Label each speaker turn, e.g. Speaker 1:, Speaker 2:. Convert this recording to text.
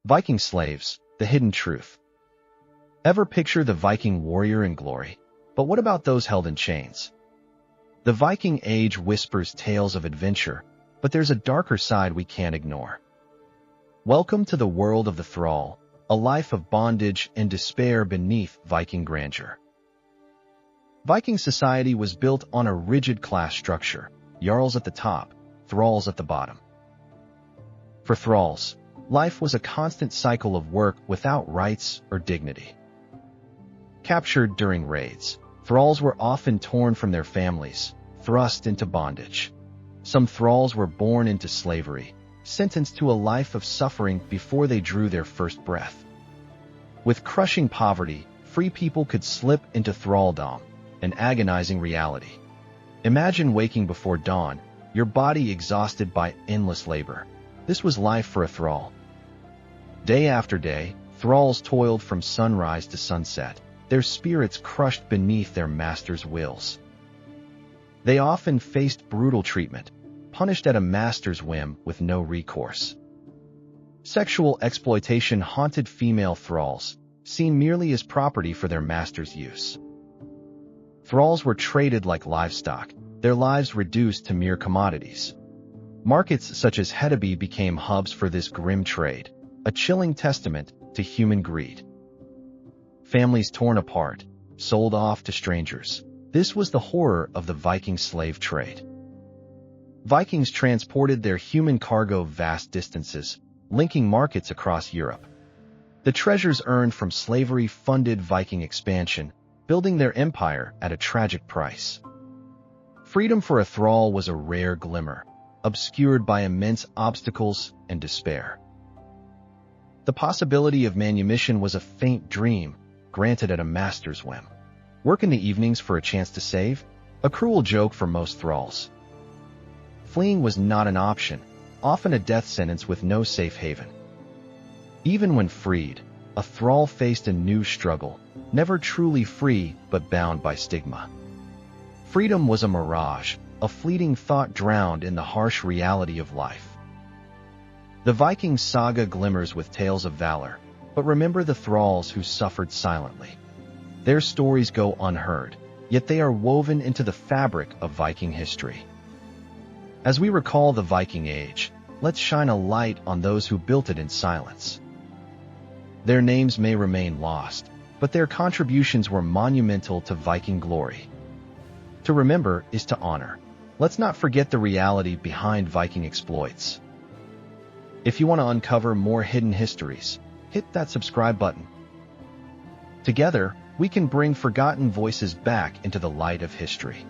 Speaker 1: Viking slaves, the hidden truth. Ever picture the Viking warrior in glory? But what about those held in chains? The Viking Age whispers tales of adventure, but there's a darker side we can't ignore. Welcome to the world of the thrall, a life of bondage and despair beneath Viking grandeur. Viking society was built on a rigid class structure, jarls at the top, thralls at the bottom. For thralls, life was a constant cycle of work without rights or dignity. Captured during raids, thralls were often torn from their families, thrust into bondage. Some thralls were born into slavery, sentenced to a life of suffering before they drew their first breath. With crushing poverty, free people could slip into thralldom, an agonizing reality. Imagine waking before dawn, your body exhausted by endless labor. This was life for a thrall. Day after day, thralls toiled from sunrise to sunset, their spirits crushed beneath their masters' wills. They often faced brutal treatment, punished at a master's whim with no recourse. Sexual exploitation haunted female thralls, seen merely as property for their master's use. Thralls were traded like livestock, their lives reduced to mere commodities. Markets such as Hedeby became hubs for this grim trade, a chilling testament to human greed. Families torn apart, sold off to strangers. This was the horror of the Viking slave trade. Vikings transported their human cargo vast distances, linking markets across Europe. The treasures earned from slavery funded Viking expansion, building their empire at a tragic price. Freedom for a thrall was a rare glimmer, obscured by immense obstacles and despair. The possibility of manumission was a faint dream, granted at a master's whim. Work in the evenings for a chance to save? A cruel joke for most thralls. Fleeing was not an option, often a death sentence with no safe haven. Even when freed, a thrall faced a new struggle, never truly free but bound by stigma. Freedom was a mirage, a fleeting thought drowned in the harsh reality of life. The Viking saga glimmers with tales of valor, but remember the thralls who suffered silently. Their stories go unheard, yet they are woven into the fabric of Viking history. As we recall the Viking Age, let's shine a light on those who built it in silence. Their names may remain lost, but their contributions were monumental to Viking glory. To remember is to honor. Let's not forget the reality behind Viking exploits. If you want to uncover more hidden histories, hit that subscribe button. Together, we can bring forgotten voices back into the light of history.